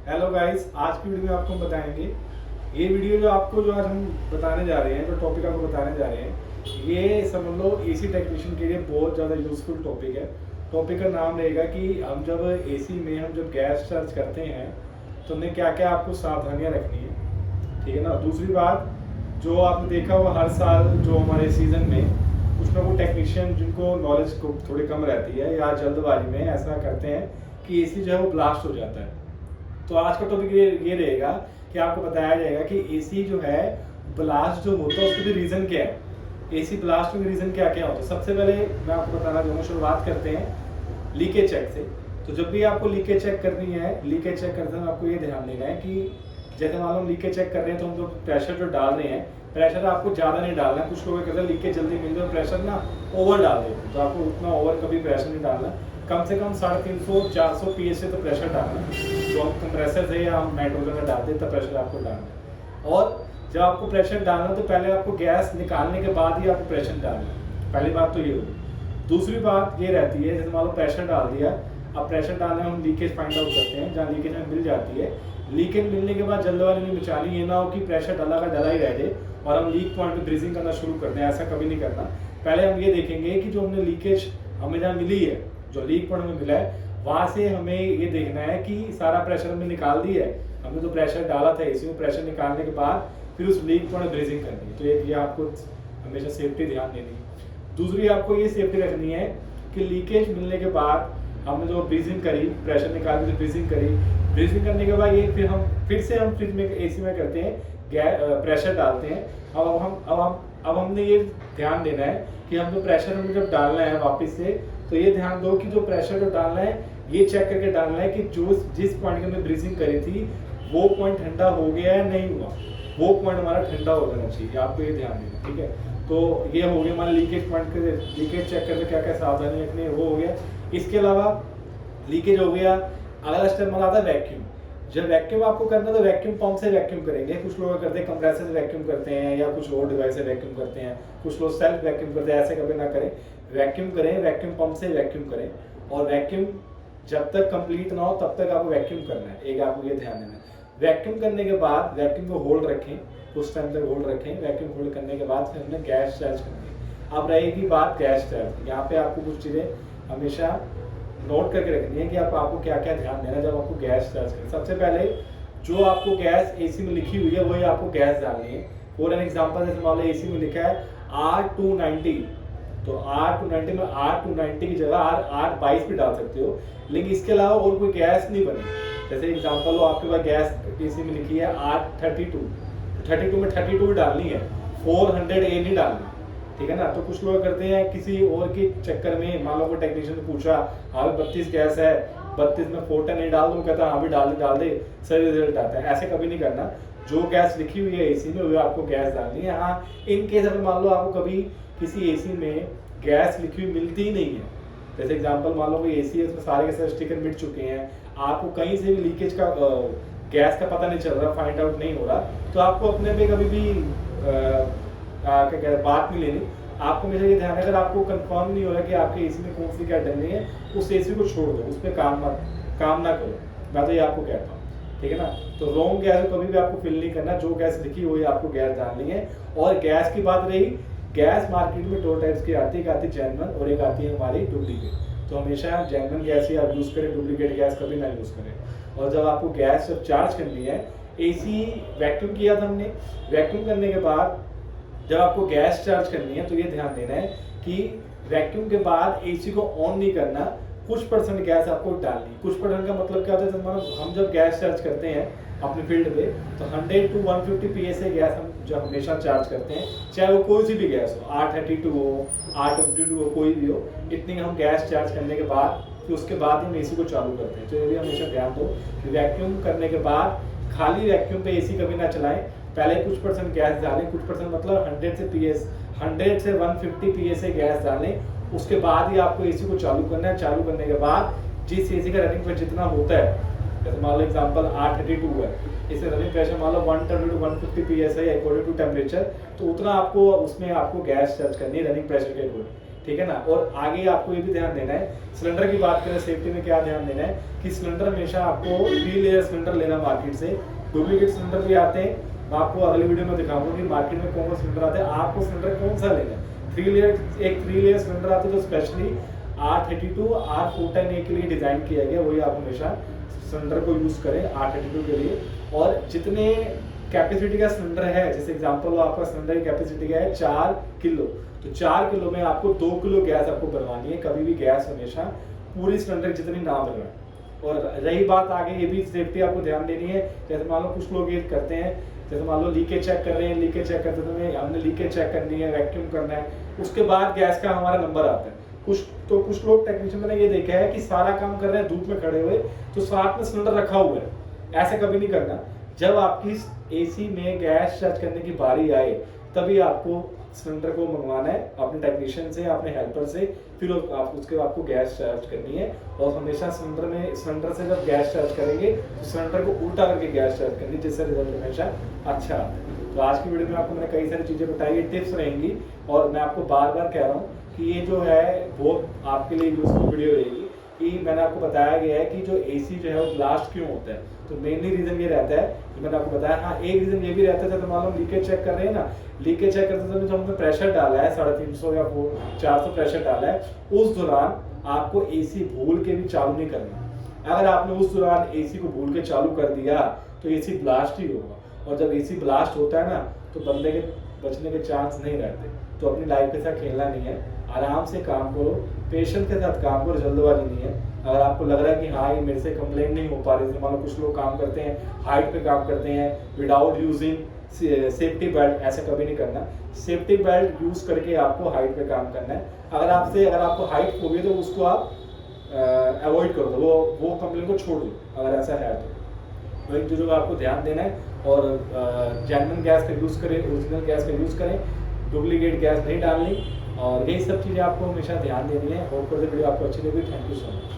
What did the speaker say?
Hello guys, आज की video में आपको हम बताएंगे। ये वीडियो जो आज हम बताने जा रहे हैं, जो टॉपिक आपको बताने जा रहे हैं, ये समझ लो एसी टेक्नीशियन के लिए बहुत ज़्यादा यूजफुल टॉपिक है। टॉपिक का नाम रहेगा कि हम जब एसी में हम जब गैस चार्ज करते हैं तो उन्हें क्या क्या आपको सावधानियाँ रखनी है, ठीक है ना। दूसरी बात, जो आपने देखा हुआ हर साल जो हमारे सीज़न में कुछ ना कुछ टेक्नीशियन जिनको नॉलेज को थोड़ी कम रहती है या जल्दबाजी में ऐसा करते हैं कि एसी जो है वो ब्लास्ट हो जाता है। तो आज का टॉपिक ये रहेगा कि आपको बताया जाएगा कि एसी जो है ब्लास्ट जो होता है उसके भी रीज़न क्या है, एसी ब्लास्ट में रीज़न क्या क्या होता है। सबसे पहले मैं आपको बताना चाहूँगा, शुरुआत करते हैं लीकेज चेक से। तो जब भी आपको लीकेज चेक करनी है, लीकेज चेक करते समय आपको ये ध्यान देना है कि जैसे मान लो हम लीकेज चेक कर रहे हैं तो हम जो प्रेशर जो डाल रहे हैं, प्रेशर आपको ज़्यादा नहीं डालना है। कुछ लोग कहते हैं लीकेज जल्दी मिल जाए, प्रेशर ना ओवर डाल देते हैं, तो आपको उतना ओवर कभी प्रेशर नहीं डालना। कम से कम 350-400 पीएस से तो प्रेशर डालना है। जो हम कंप्रेसर से या हम नाइट्रोजन का डालते हैं तब प्रेशर आपको डालना है। और जब आपको प्रेशर डालना तो पहले आपको गैस निकालने के बाद ही आपको प्रेशर डालना है। पहली बात तो ये होगी। दूसरी बात ये रहती है, जैसे मान लो प्रेशर डाल दिया, अब प्रेशर डालने में हम लीकेज फाइंड आउट करते हैं, जहाँ लीकेज हमें मिल जाती है। लीकेज मिलने के बाद जल्दबाजी नहीं मचानी, ये ना हो कि प्रेशर डाला का डला ही रह जाए और हम लीक पॉइंट पे ब्रीजिंग करना शुरू कर दें, ऐसा कभी नहीं करना। पहले हम ये देखेंगे कि जो हमने लीकेज हमें जहाँ मिली है, जो लीक पॉइंट हमें मिला है, वहाँ से हमें ये देखना है कि सारा प्रेशर हमने निकाल दिया है। हमने जो प्रेशर डाला था एसी में, प्रेशर निकालने के बाद फिर उस लीक पॉइंट ब्रीजिंग करनी है। तो ये आपको हमेशा सेफ्टी ध्यान देनी है। दूसरी आपको ये सेफ्टी रखनी है कि लीकेज मिलने के बाद हमने जो ब्रीजिंग करी, प्रेशर निकाल के ब्रीजिंग करी, ब्रीजिंग करने के बाद ये फिर से हम फ्रिज में एसी में करते हैं, प्रेशर डालते हैं। अब हमने ये ध्यान देना है कि हम जो प्रेशर हमें जब डालना है वापस से, तो ये ध्यान दो कि जो प्रेशर जो डालना है ये चेक करके डालना है कि जो जिस पॉइंट की हमने ब्रीजिंग करी थी वो पॉइंट ठंडा हो गया है नहीं हुआ, वो पॉइंट हमारा ठंडा हो जाना चाहिए। आपको ये ध्यान देना, ठीक है। तो ये हो गया हमारे लीकेज पॉइंट के, लीकेज चेक करके क्या क्या सावधानी रखनी है वो हो गया। इसके अलावा लीकेज हो गया, अगला स्टेप हमारा आता है वैक्यूम। जब वैक्यूम आपको करना है तो वैक्यूम पंप से वैक्यूम करेंगे। कुछ लोग करते हैं कंप्रेसर से वैक्यूम करते हैं, या कुछ और डिवाइस से वैक्यूम करते हैं, कुछ लोग सेल्फ वैक्यूम करते हैं। ऐसे कभी ना करें, वैक्यूम करें, वैक्यूम पंप से वैक्यूम करें। और वैक्यूम जब तक कंप्लीट ना हो तब तक आपको वैक्यूम करना है। एक आपको ये ध्यान देना है। वैक्यूम करने के बाद वैक्यूम को होल्ड रखें, कुछ टाइम तक होल्ड रखें। वैक्यूम होल्ड करने के बाद फिर हमने गैस चार्ज करनी है। अब रहेगी बात गैस चार्ज। यहाँ पे आपको कुछ चीज़ें हमेशा नोट करके रखनी है कि आपको क्या क्या ध्यान देना है जब आपको गैस चार्ज करें। सबसे पहले जो आपको गैस एसी में लिखी हुई है वही आपको गैस डालनी है। फॉर एन एग्जांपल, जैसे मान लो एसी में लिखा है R290, तो R290 में R290 की जगह R22 भी डाल सकते हो, लेकिन इसके अलावा और कोई गैस नहीं बनी। जैसे एग्जांपल लो, आपके पास गैस एसी में लिखी है R32, 32 में 32 डालनी है, 400A नहीं डालनी, ठीक है ना। तो कुछ लोग करते हैं किसी और के चक्कर में, मान लो कोई टेक्नीशियन ने पूछा हाँ 32 गैस है, 32 में 410 नहीं डाल दूँ, कहता हाँ भी डाल दे, सही रिजल्ट आता है। ऐसे कभी नहीं करना। जो गैस लिखी हुई है एसी में वो आपको गैस डालनी है। हाँ, इन केस अगर मान लो आपको कभी किसी एसी में गैस लिखी हुई मिलती ही नहीं है, जैसे एग्जाम्पल मान लो कोई एसी है उसमें सारे के सारे स्टिकर मिट चुके हैं, आपको कहीं से भी लीकेज का गैस का पता नहीं चल रहा, फाइंड आउट नहीं हो रहा, तो आपको अपने पे कभी भी क्या कहते हैं बात नहीं लेनी। आपको हमेशा ये ध्यान है, अगर आपको कंफर्म नहीं हो रहा कि आपके एसी में कौन सी क्या डलनी है, उस एसी को छोड़ दो, उस पर काम ना करो। मैं तो ये आपको कहता हूँ, ठीक है ना। तो रॉन्ग गैस को कभी भी आपको फिल नहीं करना, जो गैस लिखी हुई है आपको गैस डालनी है। और गैस की बात रही, गैस मार्केट में दो टाइप्स की आती है, एक आती है जेन्युइन और एक आती है हमारी डुप्लीकेट। तो हमेशा जेन्युइन गैस ही आप यूज़ करें, डुप्लीकेट गैस कभी ना यूज़ करें। और जब आपको गैस जब चार्ज करनी है, एसी वैक्यूम किया था हमने, वैक्यूम करने के बाद जब आपको गैस चार्ज करनी है तो ये ध्यान देना है कि वैक्यूम के बाद एसी को ऑन नहीं करना, कुछ परसेंट गैस आपको डालनी है। कुछ परसेंट का मतलब क्या होता है, मतलब हम जब गैस चार्ज करते हैं अपने फील्ड पे तो 100 to 150 PSA गैस हम जब हमेशा चार्ज करते हैं, चाहे वो कोई सी भी गैस हो, R32 हो, R22 हो, कोई भी हो, इतनी हम गैस चार्ज करने के बाद फिर उसके बाद हम एसी को चालू करते हैं। तो ये भी हमेशा ध्यान दो कि वैक्यूम करने के बाद खाली वैक्यूम पे एसी कभी ना चलाएं। पहले कुछ परसेंट गैस डालें, कुछ परसेंट मतलब 100 से 150 PSA गैस डालें, उसके बाद ही आपको एसी को चालू करना है। चालू करने के बाद जिस एसी का रनिंग प्रेशर जितना होता है, जैसे मान लो एग्जांपल R32 है, इसे रनिंग प्रेशर मान लो 130 to 150 PSI according to temperature, तो उतना आपको उसमें आपको गैस चार्ज करनी है रनिंग प्रेशर के अकॉर्डिंग, ठीक है ना। और आगे आपको ये भी ध्यान देना है, सिलेंडर की बात करें सेफ्टी में क्या ध्यान देना है कि सिलेंडर हमेशा आपको 3 लेयर सिलेंडर लेना मार्केट से। डुप्लीकेट सिलेंडर भी आते हैं, मैं आपको अगली वीडियो में दिखाऊंगा कि मार्केट में कौन सा सिलेंडर आता है, आपको सिलेंडर कौन सा लेना है। 3 लेयर, एक 3 लेयर सिलेंडर आता है जो स्पेशली R32 R410A के लिए डिजाइन किया गया, वही आप हमेशा सिलेंडर को यूज करें R32 के लिए। और जितने कैपेसिटी का सिलेंडर है, जैसे एग्जांपल आपका सिलेंडर की कैपेसिटी है 4 किलो, तो 4 किलो में आपको 2 किलो गैस आपको बनवानी है। कभी भी गैस हमेशा पूरी सिलेंडर जितनी ना बनवाए। और रही बात आगे, ये भी सेफ्टी आपको ध्यान देनी है। जैसे मान लो कुछ लोग ये करते हैं, जैसे मान लो लीकेज चेक कर रहे हैं, लीकेज चेक करते समय हमने लीकेज चेक करनी है, वैक्यूम करना है, उसके बाद गैस का हमारा नंबर आता है। कुछ लोग टेक्नीशियन मैंने ये देखा है कि सारा काम कर रहे हैं धूप में खड़े हुए, तो साथ में सिलेंडर रखा हुआ है। ऐसे कभी नहीं करना। जब आपकी एसी में गैस चार्ज करने की बारी आए तभी आपको सिलेंडर को मंगवाना है अपने टेक्नीशियन से, अपने हेल्पर से, फिर आपको गैस चार्ज करनी है। और हमेशा सिलेंडर से जब गैस चार्ज करेंगे तो सिलेंडर को उल्टा करके गैस चार्ज करनी, जिससे रिजल्ट हमेशा अच्छा आता है। तो आज की वीडियो में आपको मैंने कई सारी चीज़ें बताई, ये टिप्स रहेंगी। और मैं आपको बार बार कह रहा हूँ कि ये जो है बहुत आपके लिए यूजफुल वीडियो रहेगी। कि मैंने आपको बताया गया है कि जो एसी जो है वो ब्लास्ट क्यों होता है, तो मेनली रीजन ये रहता है कि मैंने आपको बताया। हाँ, एक रीजन ये भी रहता है, जब मान लो लीकेज चेक कर रहे हैं ना, लीकेज चेक करते समय जो हमने प्रेशर डाला है 350 या 400 प्रेशर डाला है, उस दौरान आपको एसी भूल के भी चालू नहीं करना। अगर आपने उस दौरान एसी को भूल के चालू कर दिया तो एसी ब्लास्ट ही होगा। और जब एसी ब्लास्ट होता है ना, तो बंदे के बचने के चांस नहीं रहते। तो अपनी लाइफ के साथ खेलना नहीं है, आराम से काम करो, पेशेंस के साथ काम करो, जल्दबाजी नहीं है। अगर आपको लग रहा है कि हाँ ये मेरे से कंप्लेन नहीं हो पा रही, जैसे मान लो कुछ लोग काम करते हैं हाइट पे काम करते हैं विदाउट यूजिंग सेफ्टी बेल्ट, ऐसा कभी नहीं करना। सेफ्टी बेल्ट यूज करके आपको हाइट पे काम करना है। अगर आपको हाइट हो गई तो उसको आप अवॉइड कर दो, वो कंप्लेन को छोड़ दो अगर ऐसा है तो। एक चीज़ों का आपको ध्यान देना है। और जेन्युइन गैस का यूज़ करें, ओरिजिनल गैस का यूज़ करें, डुप्लीकेट गैस नहीं डालनी। और यही सब चीज़ें आपको हमेशा ध्यान देनी है। होप करते वीडियो आपको अच्छी लगी। Thank you so much.